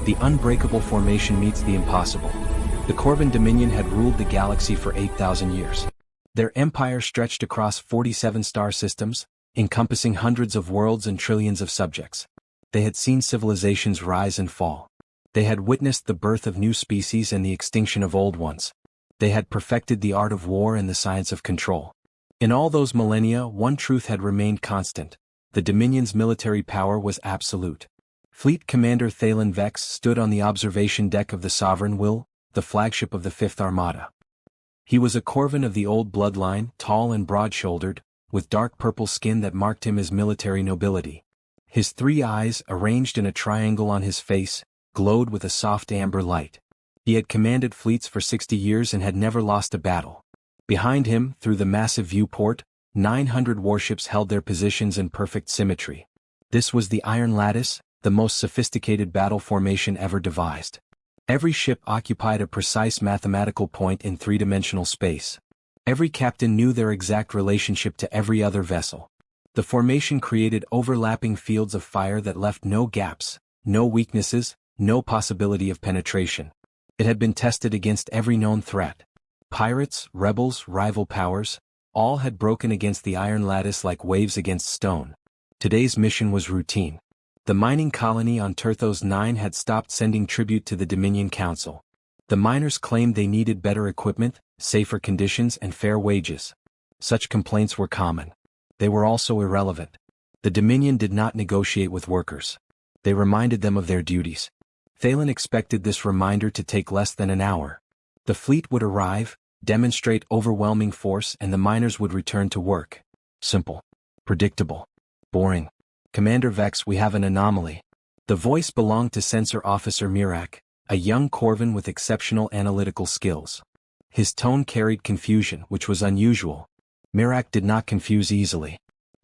The unbreakable formation meets the impossible. The Corvan Dominion had ruled the galaxy for 8,000 years. Their empire stretched across 47 star systems, encompassing hundreds of worlds and trillions of subjects. They had seen civilizations rise and fall. They had witnessed the birth of new species and the extinction of old ones. They had perfected the art of war and the science of control. In all those millennia, one truth had remained constant. The Dominion's military power was absolute. Fleet Commander Thalen Vex stood on the observation deck of the Sovereign Will, the flagship of the Fifth Armada. He was a Corvan of the old bloodline, tall and broad-shouldered, with dark purple skin that marked him as military nobility. His 3 eyes, arranged in a triangle on his face, glowed with a soft amber light. He had commanded fleets for 60 years and had never lost a battle. Behind him, through the massive viewport, 900 warships held their positions in perfect symmetry. This was the Iron Lattice, the most sophisticated battle formation ever devised. Every ship occupied a precise mathematical point in 3-dimensional space. Every captain knew their exact relationship to every other vessel. The formation created overlapping fields of fire that left no gaps, no weaknesses, no possibility of penetration. It had been tested against every known threat. Pirates, rebels, rival powers, all had broken against the Iron Lattice like waves against stone. Today's mission was routine. The mining colony on Turthos 9 had stopped sending tribute to the Dominion Council. The miners claimed they needed better equipment, safer conditions, and fair wages. Such complaints were common. They were also irrelevant. The Dominion did not negotiate with workers. They reminded them of their duties. Thalen expected this reminder to take less than an hour. The fleet would arrive, demonstrate overwhelming force, and the miners would return to work. Simple. Predictable. Boring. Commander Vex, we have an anomaly. The voice belonged to Sensor Officer Mirak, a young Corvan with exceptional analytical skills. His tone carried confusion, which was unusual. Mirak did not confuse easily.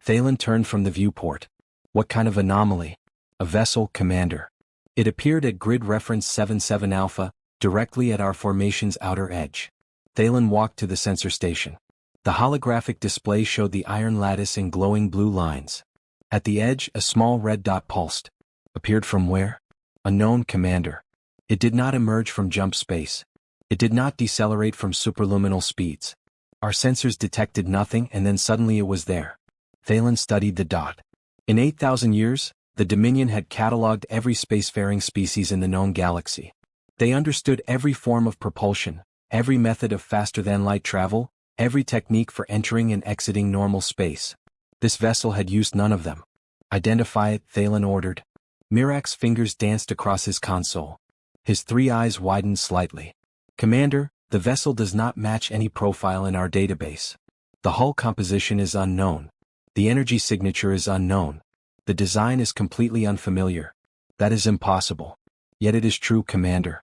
Thalen turned from the viewport. What kind of anomaly? A vessel, Commander. It appeared at grid reference 77 Alpha, directly at our formation's outer edge. Thalen walked to the sensor station. The holographic display showed the Iron Lattice in glowing blue lines. At the edge, a small red dot pulsed. Appeared from where? Unknown, Commander. It did not emerge from jump space. It did not decelerate from superluminal speeds. Our sensors detected nothing, and then suddenly it was there. Thalen studied the dot. In 8,000 years, the Dominion had catalogued every spacefaring species in the known galaxy. They understood every form of propulsion, every method of faster-than-light travel, every technique for entering and exiting normal space. This vessel had used none of them. Identify it, Thalen ordered. Mirak's fingers danced across his console. His 3 eyes widened slightly. Commander, the vessel does not match any profile in our database. The hull composition is unknown. The energy signature is unknown. The design is completely unfamiliar. That is impossible. Yet it is true, Commander.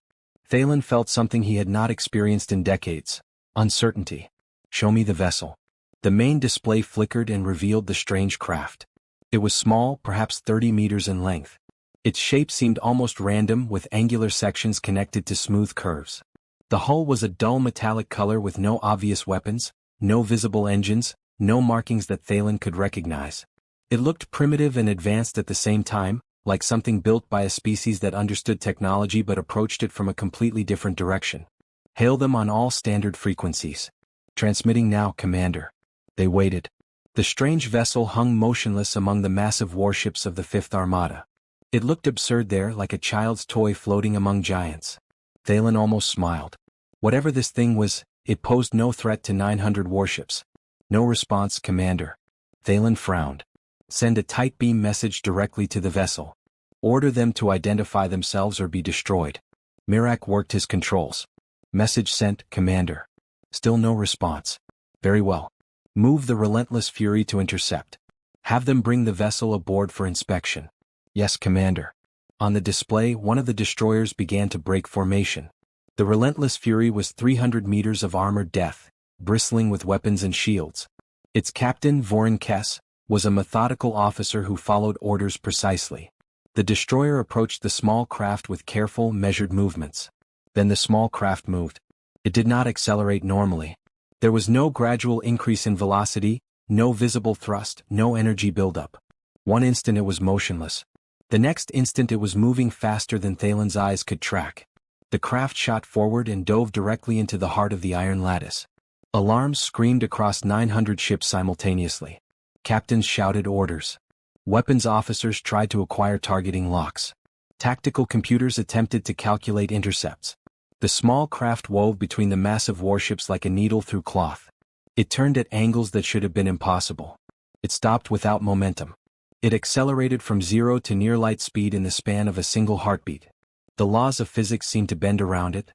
Thalen felt something he had not experienced in decades. Uncertainty. Show me the vessel. The main display flickered and revealed the strange craft. It was small, perhaps 30 meters in length. Its shape seemed almost random, with angular sections connected to smooth curves. The hull was a dull metallic color with no obvious weapons, no visible engines, no markings that Thalen could recognize. It looked primitive and advanced at the same time, like something built by a species that understood technology but approached it from a completely different direction. Hail them on all standard frequencies. Transmitting now, Commander. They waited. The strange vessel hung motionless among the massive warships of the Fifth Armada. It looked absurd there, like a child's toy floating among giants. Thalen almost smiled. Whatever this thing was, it posed no threat to 900 warships. No response, Commander. Thalen frowned. Send a tight beam message directly to the vessel. Order them to identify themselves or be destroyed. Mirak worked his controls. Message sent, Commander. Still no response. Very well. Move the Relentless Fury to intercept. Have them bring the vessel aboard for inspection. Yes, Commander. On the display, one of the destroyers began to break formation. The Relentless Fury was 300 meters of armored death, bristling with weapons and shields. Its captain, Vorin Kess, was a methodical officer who followed orders precisely. The destroyer approached the small craft with careful, measured movements. Then the small craft moved. It did not accelerate normally. There was no gradual increase in velocity, no visible thrust, no energy buildup. One instant it was motionless. The next instant it was moving faster than Thalen's eyes could track. The craft shot forward and dove directly into the heart of the iron lattice. Alarms screamed across 900 ships simultaneously. Captains shouted orders. Weapons officers tried to acquire targeting locks. Tactical computers attempted to calculate intercepts. The small craft wove between the massive warships like a needle through cloth. It turned at angles that should have been impossible. It stopped without momentum. It accelerated from 0 to near light speed in the span of a single heartbeat. The laws of physics seemed to bend around it.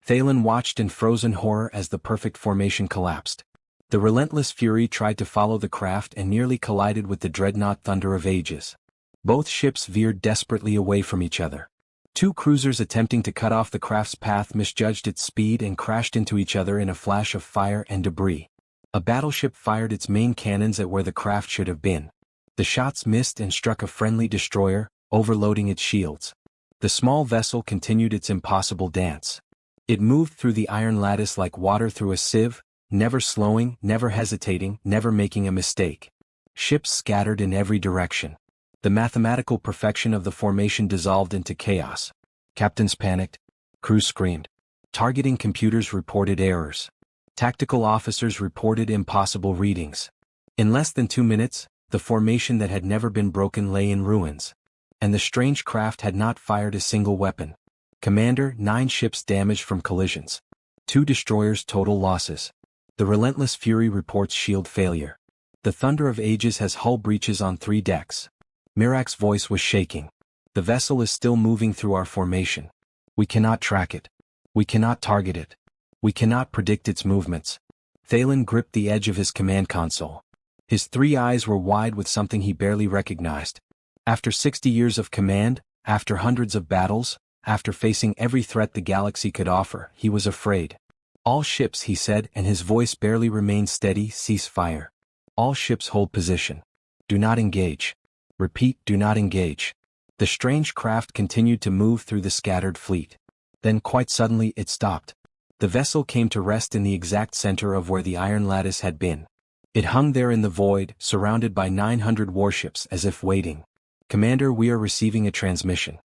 Thalen watched in frozen horror as the perfect formation collapsed. The relentless fury tried to follow the craft and nearly collided with the dreadnought Thunder of Ages. Both ships veered desperately away from each other. Two cruisers attempting to cut off the craft's path misjudged its speed and crashed into each other in a flash of fire and debris. A battleship fired its main cannons at where the craft should have been. The shots missed and struck a friendly destroyer, overloading its shields. The small vessel continued its impossible dance. It moved through the iron lattice like water through a sieve, never slowing, never hesitating, never making a mistake. Ships scattered in every direction. The mathematical perfection of the formation dissolved into chaos. Captains panicked. Crews screamed. Targeting computers reported errors. Tactical officers reported impossible readings. In less than 2 minutes, the formation that had never been broken lay in ruins. And the strange craft had not fired a single weapon. Commander, 9 ships damaged from collisions. 2 destroyers total losses. The relentless fury reports shield failure. The Thunder of Ages has hull breaches on 3 decks. Mirak's voice was shaking. The vessel is still moving through our formation. We cannot track it. We cannot target it. We cannot predict its movements. Thalen gripped the edge of his command console. His 3 eyes were wide with something he barely recognized. After 60 years of command, after hundreds of battles, after facing every threat the galaxy could offer, he was afraid. All ships, he said, and his voice barely remained steady, cease fire. All ships hold position. Do not engage. Repeat, do not engage. The strange craft continued to move through the scattered fleet. Then quite suddenly it stopped. The vessel came to rest in the exact center of where the iron lattice had been. It hung there in the void, surrounded by 900 warships as if waiting. Commander, we are receiving a transmission.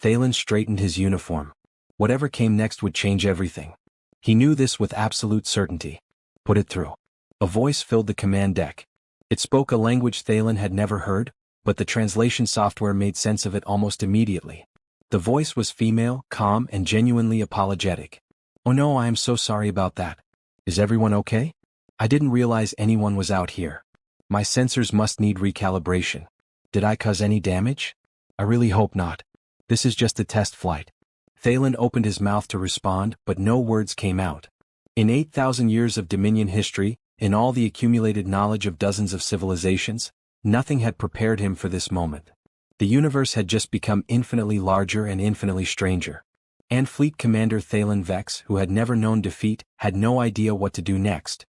Thalen straightened his uniform. Whatever came next would change everything. He knew this with absolute certainty. Put it through. A voice filled the command deck. It spoke a language Thalen had never heard, but the translation software made sense of it almost immediately. The voice was female, calm, and genuinely apologetic. Oh no, I am so sorry about that. Is everyone okay? I didn't realize anyone was out here. My sensors must need recalibration. Did I cause any damage? I really hope not. This is just a test flight. Thalen opened his mouth to respond, but no words came out. In 8,000 years of Dominion history, in all the accumulated knowledge of dozens of civilizations, nothing had prepared him for this moment. The universe had just become infinitely larger and infinitely stranger. And Fleet Commander Thalen Vex, who had never known defeat, had no idea what to do next.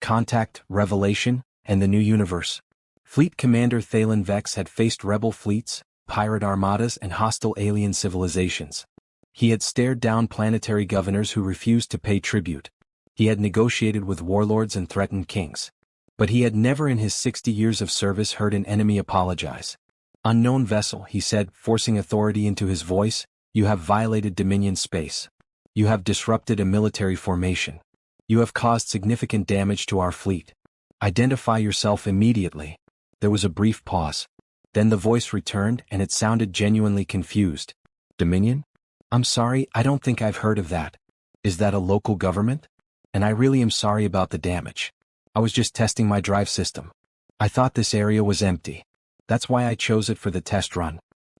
Contact, revelation, and the new universe. Fleet Commander Thalen Vex had faced rebel fleets, pirate armadas, and hostile alien civilizations. He had stared down planetary governors who refused to pay tribute. He had negotiated with warlords and threatened kings. But he had never in his 60 years of service heard an enemy apologize. Unknown vessel, he said, forcing authority into his voice, you have violated Dominion space. You have disrupted a military formation. You have caused significant damage to our fleet. Identify yourself immediately. There was a brief pause. Then the voice returned and it sounded genuinely confused. Dominion? I'm sorry, I don't think I've heard of that. Is that a local government? And I really am sorry about the damage. I was just testing my drive system. I thought this area was empty. That's why I chose it for the test run.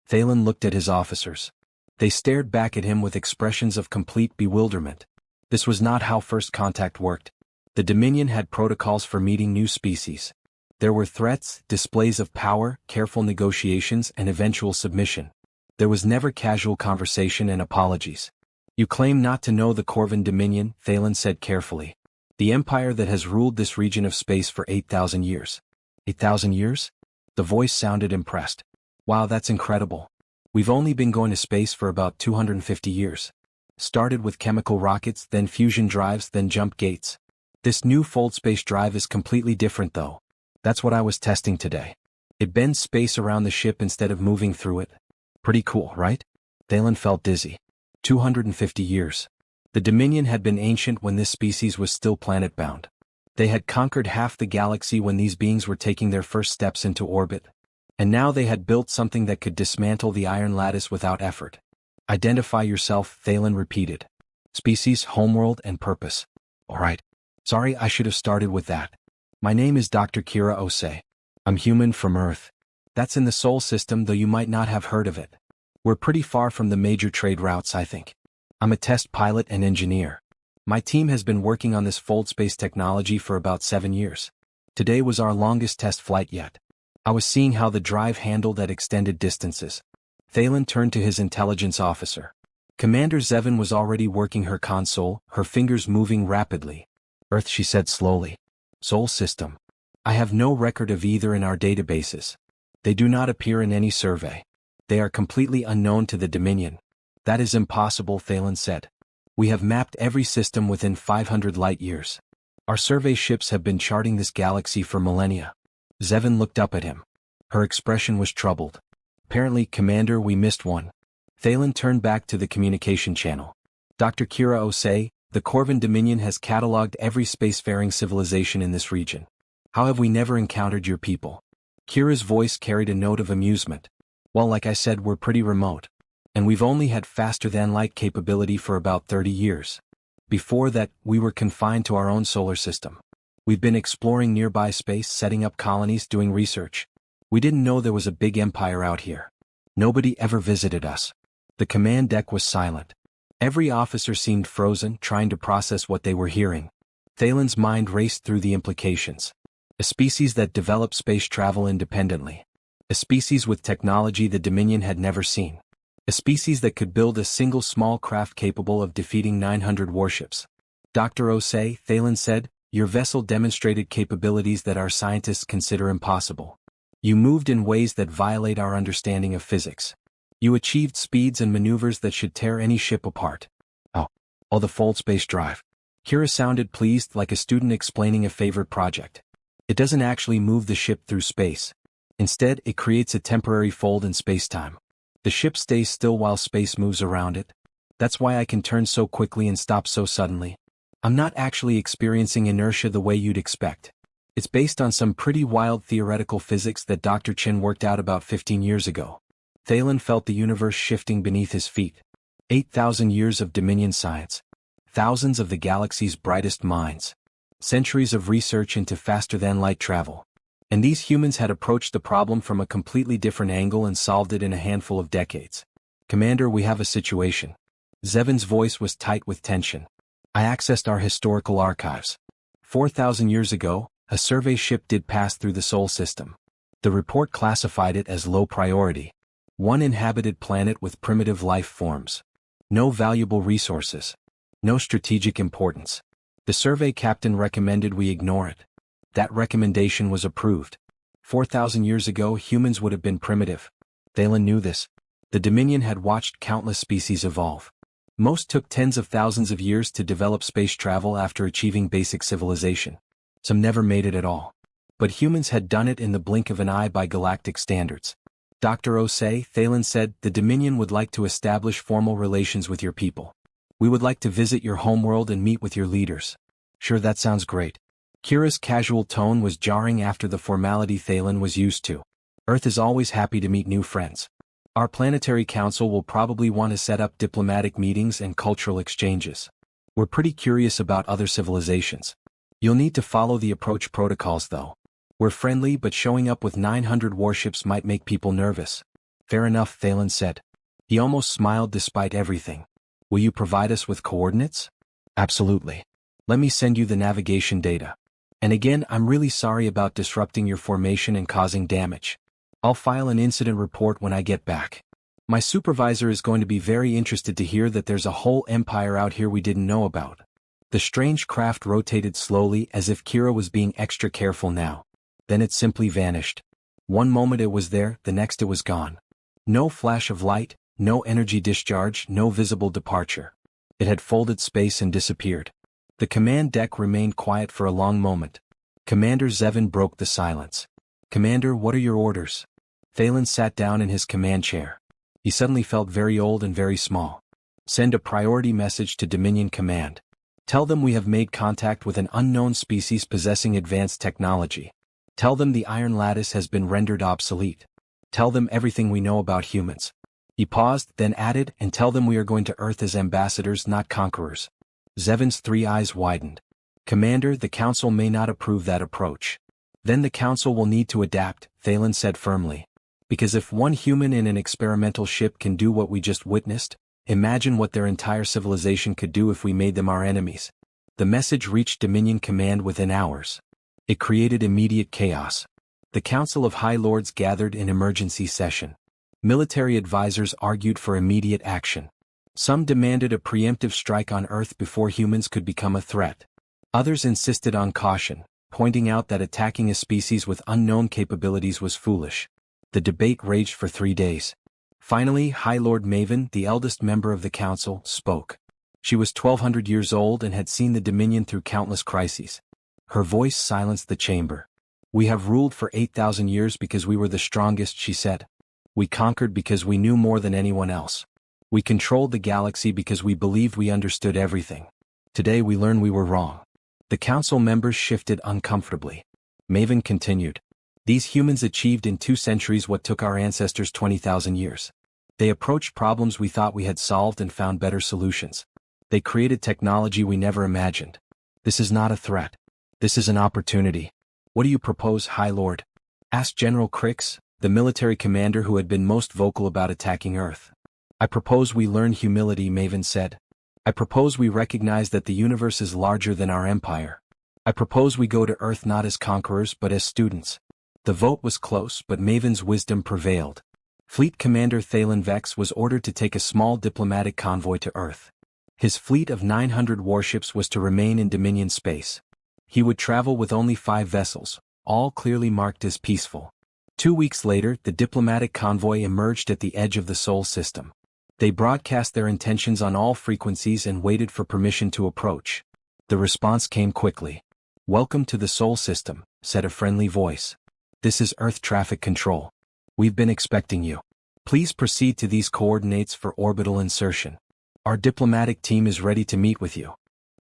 Thalen looked at his officers. They stared back at him with expressions of complete bewilderment. This was not how First Contact worked. The Dominion had protocols for meeting new species. There were threats, displays of power, careful negotiations, and eventual submission. There was never casual conversation and apologies. You claim not to know the Corvan Dominion, Thalen said carefully. The empire that has ruled this region of space for 8,000 years. 8,000 years? The voice sounded impressed. Wow, that's incredible. We've only been going to space for about 250 years. Started with chemical rockets, then fusion drives, then jump gates. This new fold space drive is completely different though. That's what I was testing today. It bends space around the ship instead of moving through it. Pretty cool, right? Thalen felt dizzy. 250 years. The Dominion had been ancient when this species was still planet-bound. They had conquered half the galaxy when these beings were taking their first steps into orbit. And now they had built something that could dismantle the Iron Lattice without effort. Identify yourself, Thalen repeated. Species, homeworld, and purpose. Alright. Sorry, I should have started with that. My name is Dr. Kira Osei. I'm human from Earth. That's in the Sol system, though you might not have heard of it. We're pretty far from the major trade routes, I think. I'm a test pilot and engineer. My team has been working on this fold space technology for about 7 years. Today was our longest test flight yet. I was seeing how the drive handled at extended distances. Thalen turned to his intelligence officer. Commander Zevin was already working her console, her fingers moving rapidly. Earth, she said slowly. Sol system. I have no record of either in our databases. They do not appear in any survey. They are completely unknown to the Dominion. That is impossible, Thalen said. We have mapped every system within 500 light-years. Our survey ships have been charting this galaxy for millennia. Zevin looked up at him. Her expression was troubled. Apparently, Commander, we missed one. Thalen turned back to the communication channel. Dr. Kira Osei, the Corvin Dominion has catalogued every spacefaring civilization in this region. How have we never encountered your people? Kira's voice carried a note of amusement. Well, like I said, we're pretty remote. And we've only had faster-than-light capability for about 30 years. Before that, we were confined to our own solar system. We've been exploring nearby space, setting up colonies, doing research. We didn't know there was a big empire out here. Nobody ever visited us. The command deck was silent. Every officer seemed frozen, trying to process what they were hearing. Thalen's mind raced through the implications. A species that developed space travel independently. A species with technology the Dominion had never seen. A species that could build a single small craft capable of defeating 900 warships. Dr. Osei, Thalen said, your vessel demonstrated capabilities that our scientists consider impossible. You moved in ways that violate our understanding of physics. You achieved speeds and maneuvers that should tear any ship apart. Oh, the fold space drive. Kira sounded pleased, like a student explaining a favorite project. It doesn't actually move the ship through space. Instead, it creates a temporary fold in space-time. The ship stays still while space moves around it. That's why I can turn so quickly and stop so suddenly. I'm not actually experiencing inertia the way you'd expect. It's based on some pretty wild theoretical physics that Dr. Chin worked out about 15 years ago. Thalen felt the universe shifting beneath his feet. 8,000 years of Dominion science. Thousands of the galaxy's brightest minds. Centuries of research into faster-than-light travel. And these humans had approached the problem from a completely different angle and solved it in a handful of decades. Commander, we have a situation. Zevin's voice was tight with tension. I accessed our historical archives. 4,000 years ago, a survey ship did pass through the Sol system. The report classified it as low priority. One inhabited planet with primitive life forms. No valuable resources. No strategic importance. The survey captain recommended we ignore it. That recommendation was approved. 4,000 years ago, humans would have been primitive. Thalen knew this. The Dominion had watched countless species evolve. Most took tens of thousands of years to develop space travel after achieving basic civilization. Some never made it at all. But humans had done it in the blink of an eye by galactic standards. Dr. Osei, Thalen said, the Dominion would like to establish formal relations with your people. We would like to visit your homeworld and meet with your leaders. Sure, that sounds great. Kira's casual tone was jarring after the formality Thalen was used to. Earth is always happy to meet new friends. Our planetary council will probably want to set up diplomatic meetings and cultural exchanges. We're pretty curious about other civilizations. You'll need to follow the approach protocols though. We're friendly, but showing up with 900 warships might make people nervous. Fair enough, Thalen said. He almost smiled despite everything. Will you provide us with coordinates? Absolutely. Let me send you the navigation data. And again, I'm really sorry about disrupting your formation and causing damage. I'll file an incident report when I get back. My supervisor is going to be very interested to hear that there's a whole empire out here we didn't know about. The strange craft rotated slowly as if Kira was being extra careful now. Then it simply vanished. One moment it was there, the next it was gone. No flash of light, no energy discharge, no visible departure. It had folded space and disappeared. The command deck remained quiet for a long moment. Commander Zevin broke the silence. Commander, what are your orders? Thalen sat down in his command chair. He suddenly felt very old and very small. Send a priority message to Dominion Command. Tell them we have made contact with an unknown species possessing advanced technology. Tell them the iron lattice has been rendered obsolete. Tell them everything we know about humans. He paused, then added, and tell them we are going to Earth as ambassadors, not conquerors. Zevon's 3 eyes widened. Commander, the Council may not approve that approach. Then the Council will need to adapt, Thalen said firmly. Because if one human in an experimental ship can do what we just witnessed, imagine what their entire civilization could do if we made them our enemies. The message reached Dominion Command within hours. It created immediate chaos. The Council of High Lords gathered in emergency session. Military advisors argued for immediate action. Some demanded a preemptive strike on Earth before humans could become a threat. Others insisted on caution, pointing out that attacking a species with unknown capabilities was foolish. The debate raged for 3 days. Finally, High Lord Maven, the eldest member of the council, spoke. She was 1,200 years old and had seen the Dominion through countless crises. Her voice silenced the chamber. We have ruled for 8,000 years because we were the strongest, she said. We conquered because we knew more than anyone else. We controlled the galaxy because we believed we understood everything. Today we learn we were wrong. The council members shifted uncomfortably. Maven continued. These humans achieved in 2 centuries what took our ancestors 20,000 years. They approached problems we thought we had solved and found better solutions. They created technology we never imagined. This is not a threat. This is an opportunity. What do you propose, High Lord? Asked General Crix, the military commander who had been most vocal about attacking Earth. I propose we learn humility, Maven said. I propose we recognize that the universe is larger than our empire. I propose we go to Earth not as conquerors but as students. The vote was close, but Maven's wisdom prevailed. Fleet Commander Thalen Vex was ordered to take a small diplomatic convoy to Earth. His fleet of 900 warships was to remain in Dominion space. He would travel with only 5 vessels, all clearly marked as peaceful. 2 weeks later, the diplomatic convoy emerged at the edge of the Sol system. They broadcast their intentions on all frequencies and waited for permission to approach. The response came quickly. Welcome to the Sol system, said a friendly voice. This is Earth traffic control. We've been expecting you. Please proceed to these coordinates for orbital insertion. Our diplomatic team is ready to meet with you.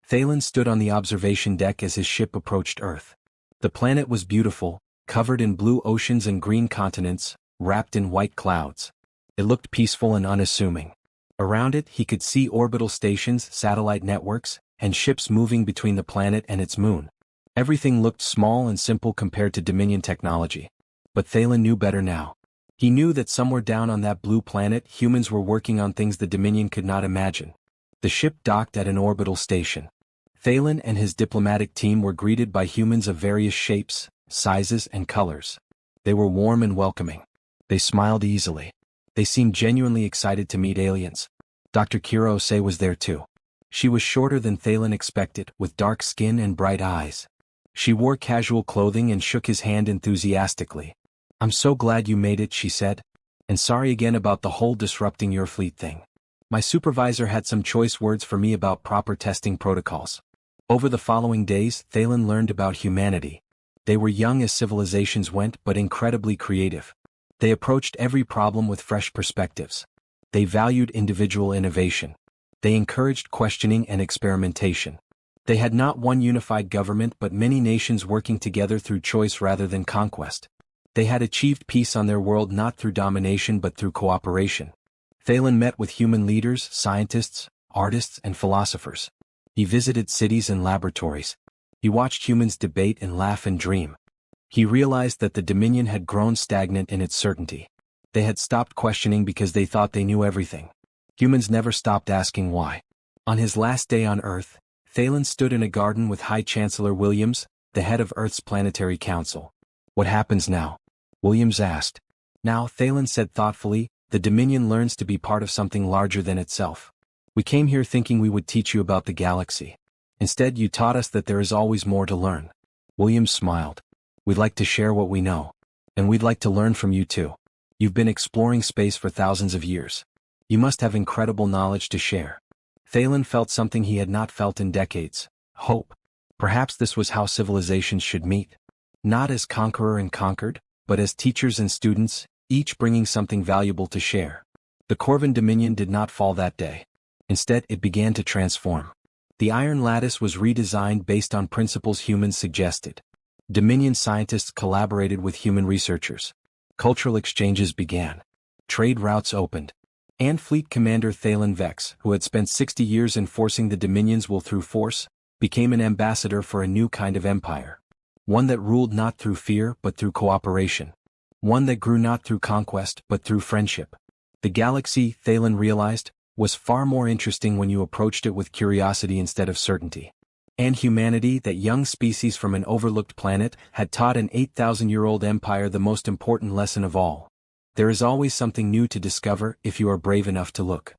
Thalen stood on the observation deck as his ship approached Earth. The planet was beautiful, covered in blue oceans and green continents, wrapped in white clouds. It looked peaceful and unassuming. Around it, he could see orbital stations, satellite networks, and ships moving between the planet and its moon. Everything looked small and simple compared to Dominion technology. But Thalen knew better now. He knew that somewhere down on that blue planet, humans were working on things the Dominion could not imagine. The ship docked at an orbital station. Thalen and his diplomatic team were greeted by humans of various shapes, sizes, and colors. They were warm and welcoming. They smiled easily. They seemed genuinely excited to meet aliens. Dr. Kirose was there too. She was shorter than Thalen expected, with dark skin and bright eyes. She wore casual clothing and shook his hand enthusiastically. I'm so glad you made it, she said. And sorry again about the whole disrupting your fleet thing. My supervisor had some choice words for me about proper testing protocols. Over the following days, Thalen learned about humanity. They were young as civilizations went, but incredibly creative. They approached every problem with fresh perspectives. They valued individual innovation. They encouraged questioning and experimentation. They had not one unified government but many nations working together through choice rather than conquest. They had achieved peace on their world not through domination but through cooperation. Thalen met with human leaders, scientists, artists, and philosophers. He visited cities and laboratories. He watched humans debate and laugh and dream. He realized that the Dominion had grown stagnant in its certainty. They had stopped questioning because they thought they knew everything. Humans never stopped asking why. On his last day on Earth, Thalen stood in a garden with High Chancellor Williams, the head of Earth's planetary council. What happens now? Williams asked. Now, Thalen said thoughtfully, the Dominion learns to be part of something larger than itself. We came here thinking we would teach you about the galaxy. Instead, you taught us that there is always more to learn. Williams smiled. We'd like to share what we know. And we'd like to learn from you too. You've been exploring space for thousands of years. You must have incredible knowledge to share. Thalen felt something he had not felt in decades. Hope. Perhaps this was how civilizations should meet. Not as conqueror and conquered, but as teachers and students, each bringing something valuable to share. The Corvin Dominion did not fall that day. Instead, it began to transform. The Iron Lattice was redesigned based on principles humans suggested. Dominion scientists collaborated with human researchers. Cultural exchanges began. Trade routes opened. And Fleet Commander Thalen Vex, who had spent 60 years enforcing the Dominion's will through force, became an ambassador for a new kind of empire. One that ruled not through fear but through cooperation. One that grew not through conquest but through friendship. The galaxy, Thalen realized, was far more interesting when you approached it with curiosity instead of certainty. And humanity, that young species from an overlooked planet, had taught an 8,000-year-old empire the most important lesson of all. There is always something new to discover if you are brave enough to look.